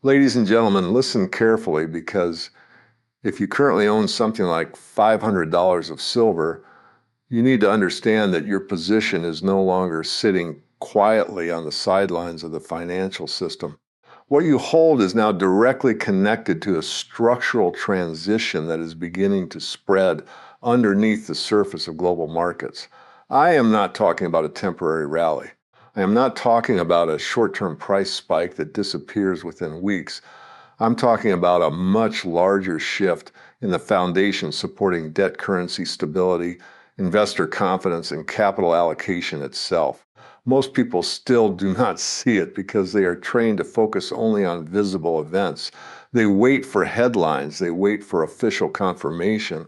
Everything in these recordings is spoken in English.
Ladies and gentlemen, listen carefully because if you currently own something like $500 of silver, you need to understand that your position is no longer sitting quietly on the sidelines of the financial system. What you hold is now directly connected to a structural transition that is beginning to spread underneath the surface of global markets. I am not talking about a temporary rally. I am not talking about a short-term price spike that disappears within weeks. I'm talking about a much larger shift in the foundation supporting debt currency stability, investor confidence, and capital allocation itself. Most people still do not see it because they are trained to focus only on visible events. They wait for headlines, they wait for official confirmation,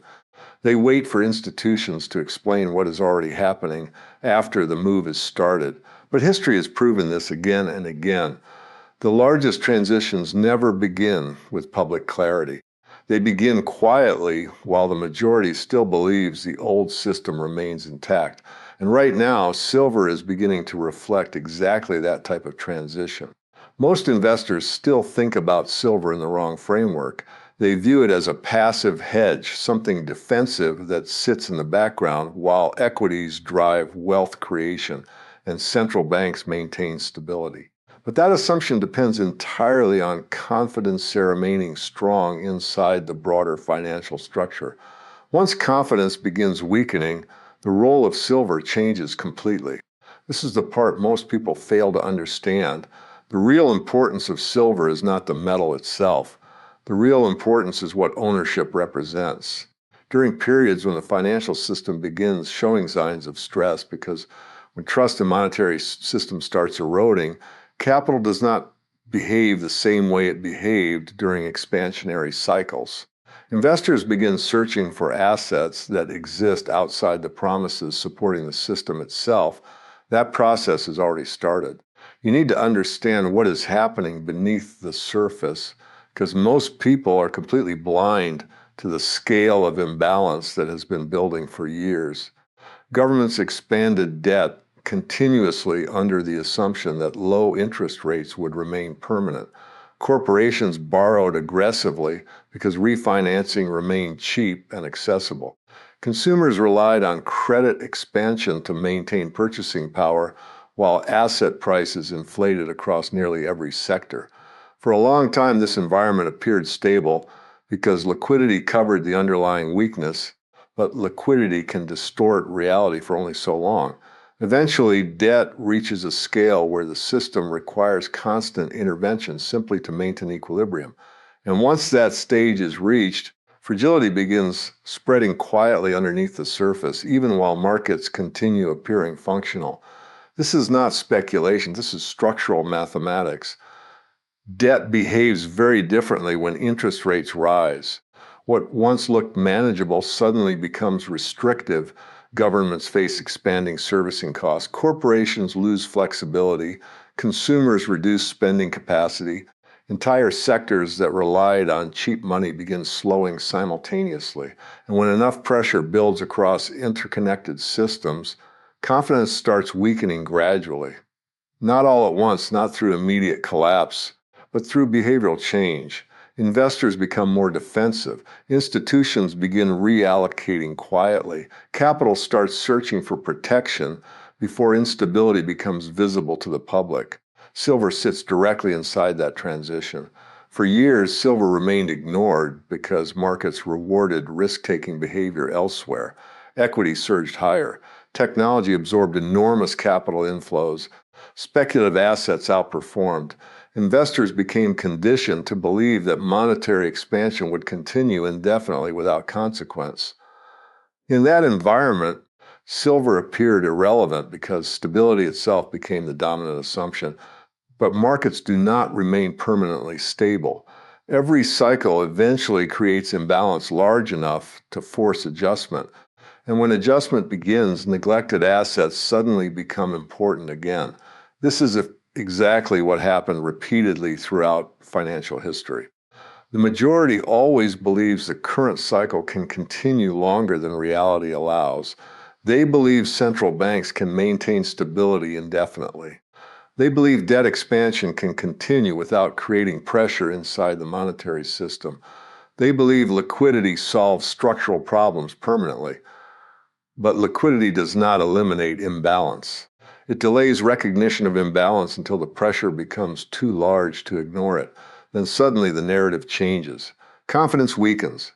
they wait for institutions to explain what is already happening after the move is started. But history has proven this again and again. The largest transitions never begin with public clarity. They begin quietly while the majority still believes the old system remains intact. And right now, silver is beginning to reflect exactly that type of transition. Most investors still think about silver in the wrong framework. They view it as a passive hedge, something defensive that sits in the background while equities drive wealth creation and central banks maintain stability. But that assumption depends entirely on confidence remaining strong inside the broader financial structure. Once confidence begins weakening, the role of silver changes completely. This is the part most people fail to understand. The real importance of silver is not the metal itself. The real importance is what ownership represents. During periods when the financial system begins showing signs of stress, because when trust in monetary system starts eroding, capital does not behave the same way it behaved during expansionary cycles. Investors begin searching for assets that exist outside the promises supporting the system itself. That process has already started. You need to understand what is happening beneath the surface because most people are completely blind to the scale of imbalance that has been building for years. Governments expanded debt continuously under the assumption that low interest rates would remain permanent. Corporations borrowed aggressively because refinancing remained cheap and accessible. Consumers relied on credit expansion to maintain purchasing power, while asset prices inflated across nearly every sector. For a long time, this environment appeared stable because liquidity covered the underlying weakness, but liquidity can distort reality for only so long. Eventually, debt reaches a scale where the system requires constant intervention simply to maintain equilibrium. And once that stage is reached, fragility begins spreading quietly underneath the surface, even while markets continue appearing functional. This is not speculation, this is structural mathematics. Debt behaves very differently when interest rates rise. What once looked manageable suddenly becomes restrictive. Governments face expanding servicing costs. Corporations lose flexibility. Consumers reduce spending capacity. Entire sectors that relied on cheap money begin slowing simultaneously. And when enough pressure builds across interconnected systems, confidence starts weakening gradually. Not all at once, not through immediate collapse, but through behavioral change. Investors become more defensive. Institutions begin reallocating quietly. Capital starts searching for protection before instability becomes visible to the public. Silver sits directly inside that transition. For years, silver remained ignored because markets rewarded risk-taking behavior elsewhere. Equity surged higher. Technology absorbed enormous capital inflows. Speculative assets outperformed. Investors became conditioned to believe that monetary expansion would continue indefinitely without consequence. In that environment, silver appeared irrelevant because stability itself became the dominant assumption. But markets do not remain permanently stable. Every cycle eventually creates imbalance large enough to force adjustment. And when adjustment begins, neglected assets suddenly become important again. This is exactly what happened repeatedly throughout financial history. The majority always believes the current cycle can continue longer than reality allows. They believe central banks can maintain stability indefinitely. They believe debt expansion can continue without creating pressure inside the monetary system. They believe liquidity solves structural problems permanently. But liquidity does not eliminate imbalance. It delays recognition of imbalance until the pressure becomes too large to ignore it. Then suddenly the narrative changes. Confidence weakens.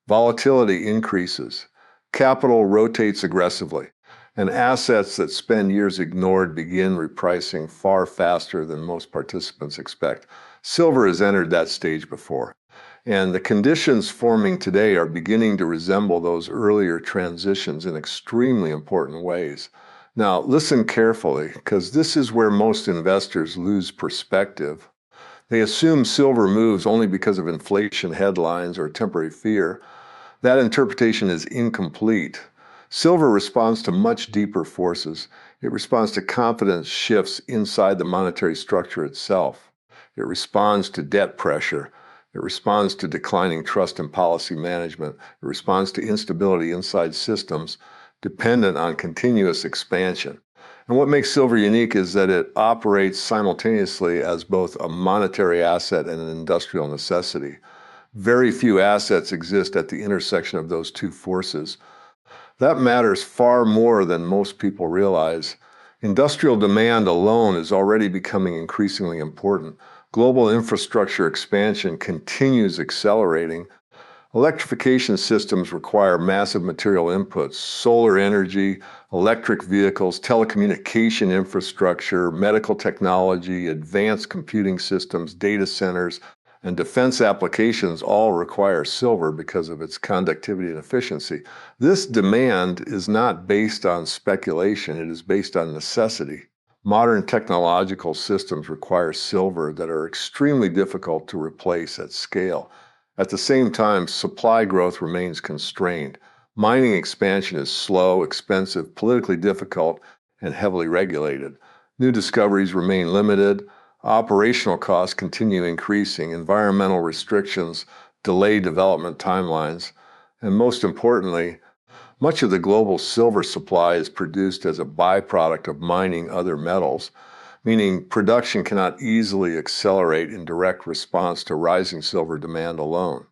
Volatility increases. Capital rotates aggressively. And assets that spend years ignored begin repricing far faster than most participants expect. Silver has entered that stage before. And the conditions forming today are beginning to resemble those earlier transitions in extremely important ways. Now, listen carefully, because this is where most investors lose perspective. They assume silver moves only because of inflation headlines or temporary fear. That interpretation is incomplete. Silver responds to much deeper forces. It responds to confidence shifts inside the monetary structure itself. It responds to debt pressure. It responds to declining trust in policy management. It responds to instability inside systems dependent on continuous expansion. And what makes silver unique is that it operates simultaneously as both a monetary asset and an industrial necessity. Very few assets exist at the intersection of those two forces. That matters far more than most people realize. Industrial demand alone is already becoming increasingly important. Global infrastructure expansion continues accelerating. Electrification systems require massive material inputs: solar energy, electric vehicles, telecommunication infrastructure, medical technology, advanced computing systems, data centers, and defense applications all require silver because of its conductivity and efficiency. This demand is not based on speculation, it is based on necessity. Modern technological systems require silver that are extremely difficult to replace at scale. At the same time, supply growth remains constrained. Mining expansion is slow, expensive, politically difficult, and heavily regulated. New discoveries remain limited. Operational costs continue increasing. Environmental restrictions delay development timelines. And most importantly, much of the global silver supply is produced as a byproduct of mining other metals, meaning production cannot easily accelerate in direct response to rising silver demand alone.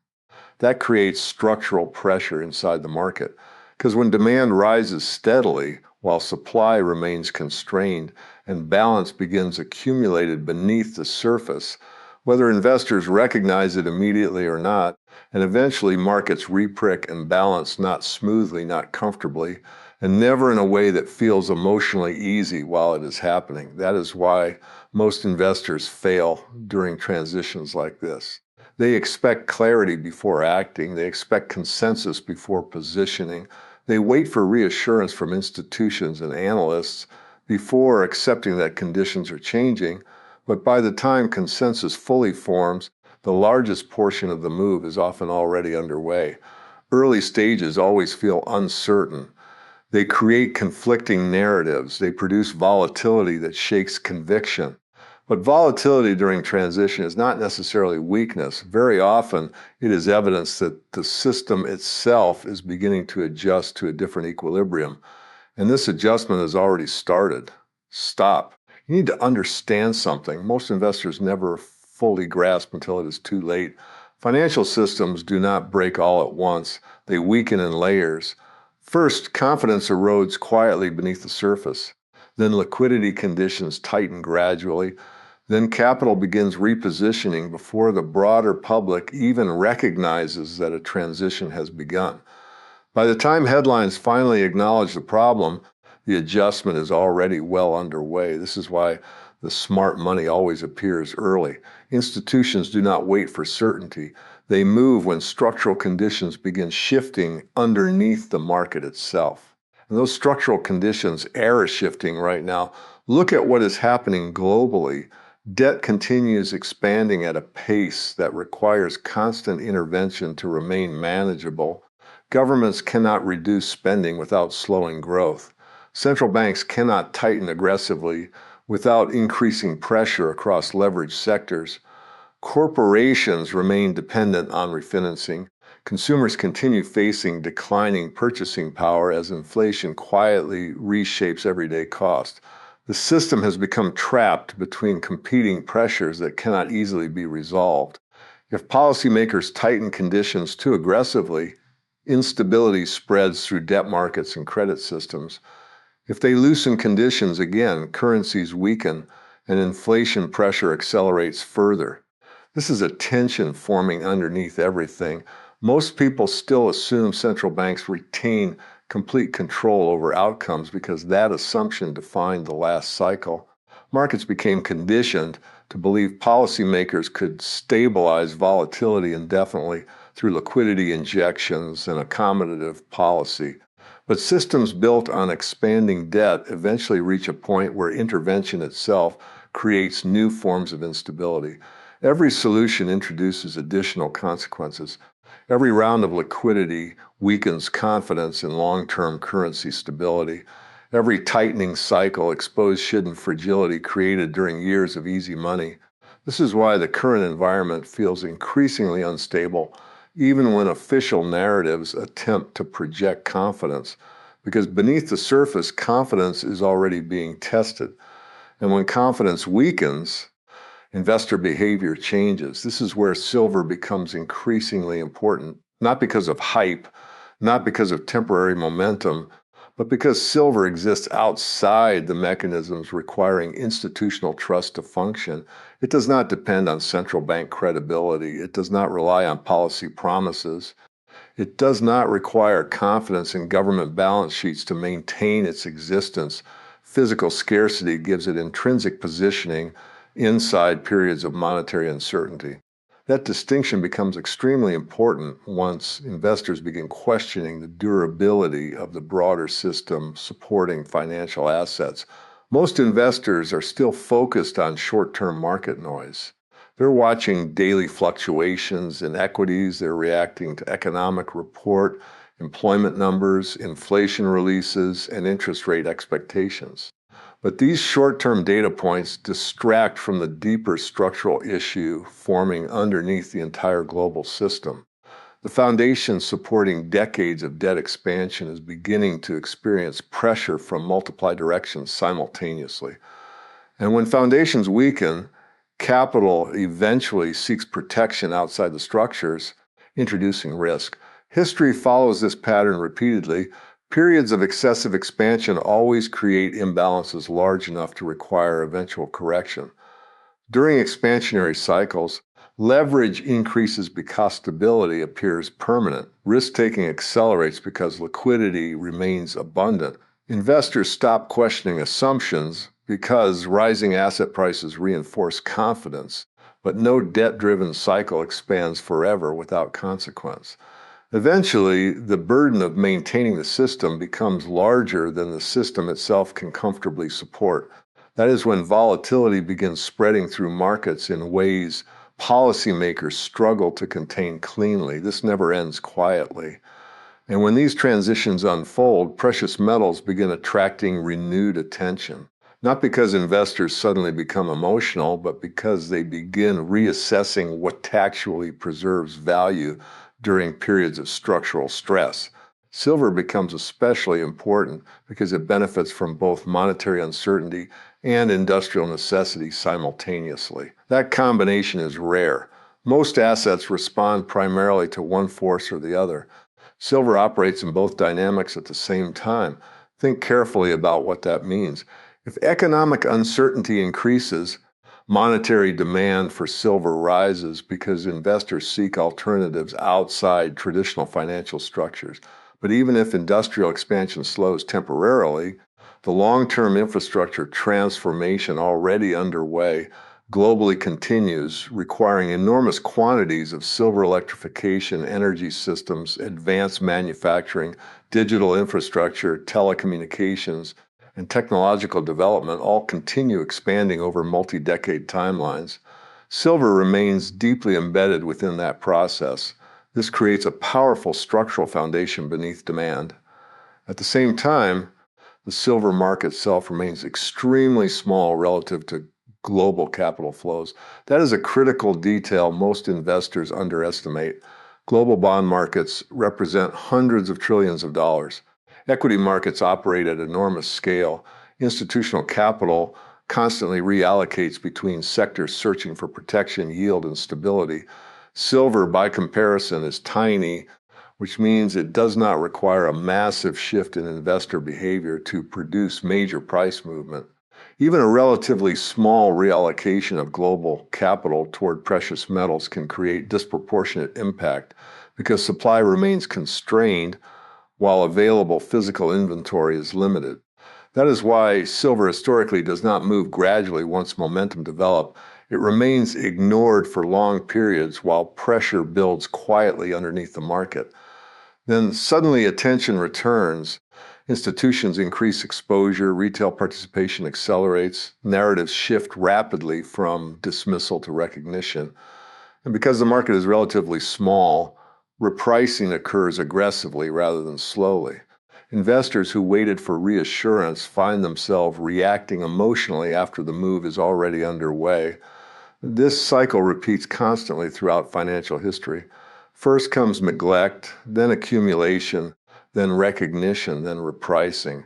That creates structural pressure inside the market, because when demand rises steadily while supply remains constrained and balance begins accumulated beneath the surface, whether investors recognize it immediately or not, and eventually markets reprick and balance not smoothly, not comfortably, and never in a way that feels emotionally easy while it is happening. That is why most investors fail during transitions like this. They expect clarity before acting. They expect consensus before positioning. They wait for reassurance from institutions and analysts before accepting that conditions are changing. But by the time consensus fully forms, the largest portion of the move is often already underway. Early stages always feel uncertain. They create conflicting narratives. They produce volatility that shakes conviction. But volatility during transition is not necessarily weakness. Very often, it is evidence that the system itself is beginning to adjust to a different equilibrium. And this adjustment has already started. Stop. You need to understand something. Most investors never fully grasp until it is too late. Financial systems do not break all at once. They weaken in layers. First, confidence erodes quietly beneath the surface. Then liquidity conditions tighten gradually. Then capital begins repositioning before the broader public even recognizes that a transition has begun. By the time headlines finally acknowledge the problem, the adjustment is already well underway. This is why the smart money always appears early. Institutions do not wait for certainty. They move when structural conditions begin shifting underneath the market itself. And those structural conditions are shifting right now. Look at what is happening globally. Debt continues expanding at a pace that requires constant intervention to remain manageable. Governments cannot reduce spending without slowing growth. Central banks cannot tighten aggressively without increasing pressure across leveraged sectors. Corporations remain dependent on refinancing. Consumers continue facing declining purchasing power as inflation quietly reshapes everyday cost. The system has become trapped between competing pressures that cannot easily be resolved. If policymakers tighten conditions too aggressively, instability spreads through debt markets and credit systems. If they loosen conditions again, currencies weaken and inflation pressure accelerates further. This is a tension forming underneath everything. Most people still assume central banks retain complete control over outcomes because that assumption defined the last cycle. Markets became conditioned to believe policymakers could stabilize volatility indefinitely through liquidity injections and accommodative policy. But systems built on expanding debt eventually reach a point where intervention itself creates new forms of instability. Every solution introduces additional consequences. Every round of liquidity weakens confidence in long-term currency stability. Every tightening cycle exposes hidden fragility created during years of easy money. This is why the current environment feels increasingly unstable, even when official narratives attempt to project confidence. Because beneath the surface, confidence is already being tested. And when confidence weakens, investor behavior changes. This is where silver becomes increasingly important, not because of hype, not because of temporary momentum, but because silver exists outside the mechanisms requiring institutional trust to function. It does not depend on central bank credibility. It does not rely on policy promises. It does not require confidence in government balance sheets to maintain its existence. Physical scarcity gives it intrinsic positioning inside periods of monetary uncertainty. That distinction becomes extremely important once investors begin questioning the durability of the broader system supporting financial assets. Most investors are still focused on short-term market noise. They're watching daily fluctuations in equities. They're reacting to economic report, employment numbers, inflation releases, and interest rate expectations. But these short-term data points distract from the deeper structural issue forming underneath the entire global system. The foundation supporting decades of debt expansion is beginning to experience pressure from multiple directions simultaneously. And when foundations weaken, capital eventually seeks protection outside the structures, introducing risk. History follows this pattern repeatedly. Periods of excessive expansion always create imbalances large enough to require eventual correction. During expansionary cycles, leverage increases because stability appears permanent. Risk-taking accelerates because liquidity remains abundant. Investors stop questioning assumptions because rising asset prices reinforce confidence, but no debt-driven cycle expands forever without consequence. Eventually, the burden of maintaining the system becomes larger than the system itself can comfortably support. That is when volatility begins spreading through markets in ways policymakers struggle to contain cleanly. This never ends quietly. And when these transitions unfold, precious metals begin attracting renewed attention. Not because investors suddenly become emotional, but because they begin reassessing what actually preserves value during periods of structural stress. Silver becomes especially important because it benefits from both monetary uncertainty and industrial necessity simultaneously. That combination is rare. Most assets respond primarily to one force or the other. Silver operates in both dynamics at the same time. Think carefully about what that means. If economic uncertainty increases, monetary demand for silver rises because investors seek alternatives outside traditional financial structures. But even if industrial expansion slows temporarily, the long-term infrastructure transformation already underway globally continues, requiring enormous quantities of silver electrification, energy systems, advanced manufacturing, digital infrastructure, telecommunications, and technological development all continue expanding over multi-decade timelines. Silver remains deeply embedded within that process. This creates a powerful structural foundation beneath demand. At the same time, the silver market itself remains extremely small relative to global capital flows. That is a critical detail most investors underestimate. Global bond markets represent hundreds of trillions of dollars. Equity markets operate at enormous scale. Institutional capital constantly reallocates between sectors searching for protection, yield, and stability. Silver, by comparison, is tiny, which means it does not require a massive shift in investor behavior to produce major price movement. Even a relatively small reallocation of global capital toward precious metals can create disproportionate impact because supply remains constrained while available physical inventory is limited. That is why silver historically does not move gradually once momentum develops. It remains ignored for long periods while pressure builds quietly underneath the market. Then suddenly attention returns. Institutions increase exposure, retail participation accelerates, narratives shift rapidly from dismissal to recognition. And because the market is relatively small, repricing occurs aggressively rather than slowly. Investors who waited for reassurance find themselves reacting emotionally after the move is already underway. This cycle repeats constantly throughout financial history. First comes neglect, then accumulation, then recognition, then repricing.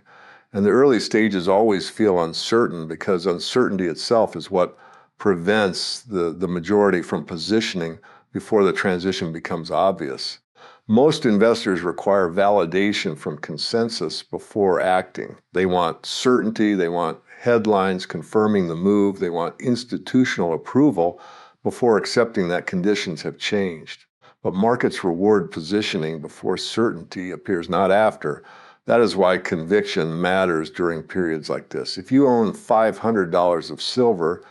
And the early stages always feel uncertain because uncertainty itself is what prevents the majority from positioning before the transition becomes obvious. Most investors require validation from consensus before acting. They want certainty, they want headlines confirming the move, they want institutional approval before accepting that conditions have changed. But markets reward positioning before certainty appears, not after. That is why conviction matters during periods like this. If you own $500 of silver,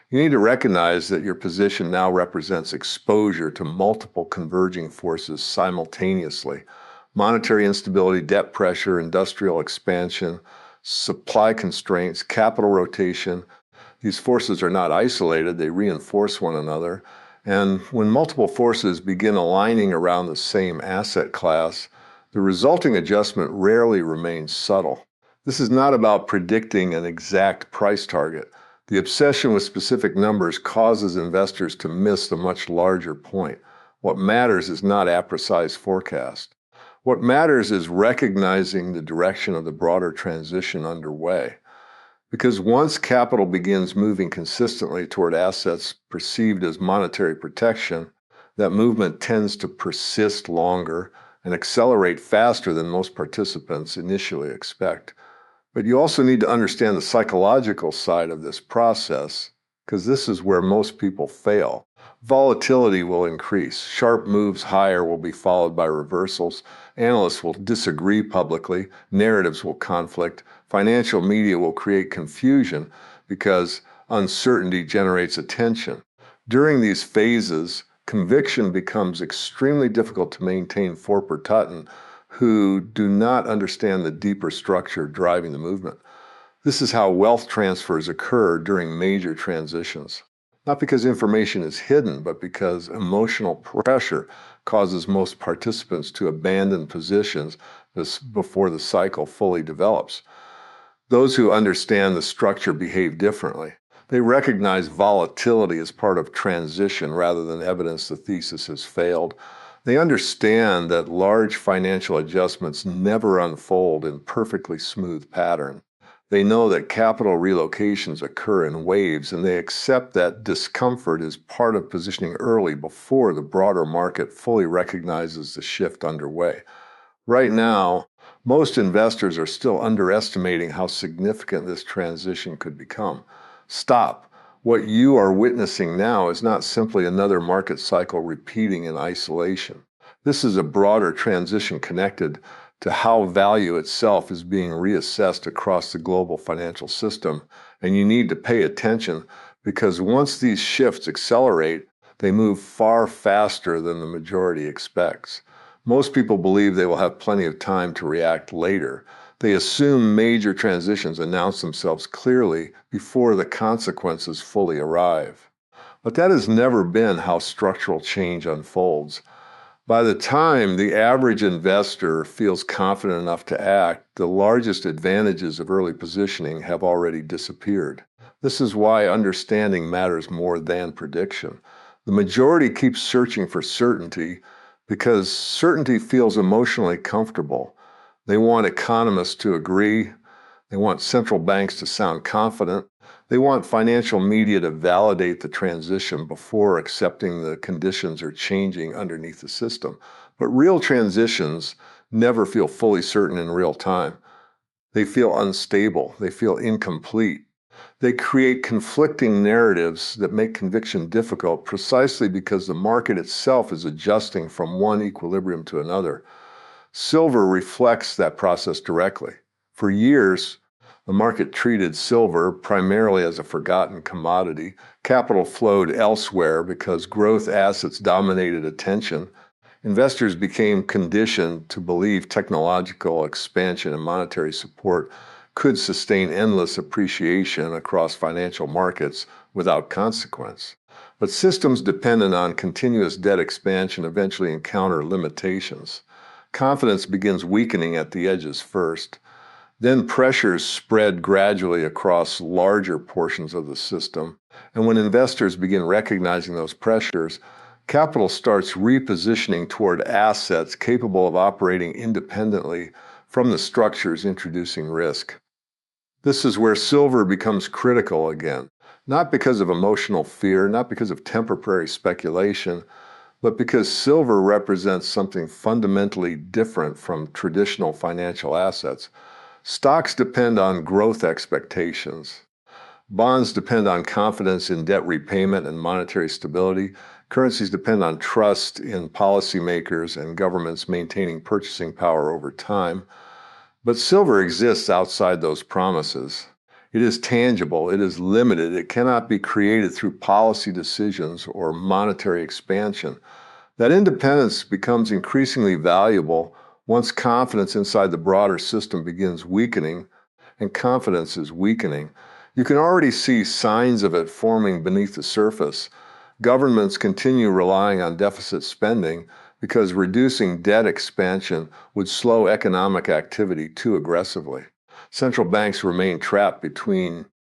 you need to recognize that your position now represents exposure to multiple converging forces simultaneously. Monetary instability, debt pressure, industrial expansion, supply constraints, capital rotation. These forces are not isolated, they reinforce one another. And when multiple forces begin aligning around the same asset class, the resulting adjustment rarely remains subtle. This is not about predicting an exact price target. The obsession with specific numbers causes investors to miss the much larger point. What matters is not a precise forecast. What matters is recognizing the direction of the broader transition underway. Because once capital begins moving consistently toward assets perceived as monetary protection, that movement tends to persist longer and accelerate faster than most participants initially expect. But you also need to understand the psychological side of this process, because this is where most people fail. Volatility will increase. Sharp moves higher will be followed by reversals. Analysts will disagree publicly. Narratives will conflict. Financial media will create confusion because uncertainty generates attention. During these phases, conviction becomes extremely difficult to maintain for Tutton, who do not understand the deeper structure driving the movement. This is how wealth transfers occur during major transitions. Not because information is hidden, but because emotional pressure causes most participants to abandon positions before the cycle fully develops. Those who understand the structure behave differently. They recognize volatility as part of transition rather than evidence the thesis has failed. They understand that large financial adjustments never unfold in perfectly smooth pattern. They know that capital relocations occur in waves, and they accept that discomfort is part of positioning early before the broader market fully recognizes the shift underway. Right now, most investors are still underestimating how significant this transition could become. Stop. What you are witnessing now is not simply another market cycle repeating in isolation. This is a broader transition connected to how value itself is being reassessed across the global financial system. And you need to pay attention because once these shifts accelerate, they move far faster than the majority expects. Most people believe they will have plenty of time to react later. They assume major transitions announce themselves clearly before the consequences fully arrive. But that has never been how structural change unfolds. By the time the average investor feels confident enough to act, the largest advantages of early positioning have already disappeared. This is why understanding matters more than prediction. The majority keeps searching for certainty because certainty feels emotionally comfortable. They want economists to agree. They want central banks to sound confident. They want financial media to validate the transition before accepting the conditions are changing underneath the system. But real transitions never feel fully certain in real time. They feel unstable. They feel incomplete. They create conflicting narratives that make conviction difficult precisely because the market itself is adjusting from one equilibrium to another. Silver reflects that process directly. For years, the market treated silver primarily as a forgotten commodity. Capital flowed elsewhere because growth assets dominated attention. Investors became conditioned to believe technological expansion and monetary support could sustain endless appreciation across financial markets without consequence. But systems dependent on continuous debt expansion eventually encounter limitations. Confidence begins weakening at the edges first. Then pressures spread gradually across larger portions of the system. And when investors begin recognizing those pressures, capital starts repositioning toward assets capable of operating independently from the structures introducing risk. This is where silver becomes critical again, not because of emotional fear, not because of temporary speculation, but because silver represents something fundamentally different from traditional financial assets. Stocks depend on growth expectations. Bonds depend on confidence in debt repayment and monetary stability. Currencies depend on trust in policymakers and governments maintaining purchasing power over time. But silver exists outside those promises. It is tangible, it is limited, it cannot be created through policy decisions or monetary expansion. That independence becomes increasingly valuable once confidence inside the broader system begins weakening, and confidence is weakening. You can already see signs of it forming beneath the surface. Governments continue relying on deficit spending because reducing debt expansion would slow economic activity too aggressively. Central banks remain trapped between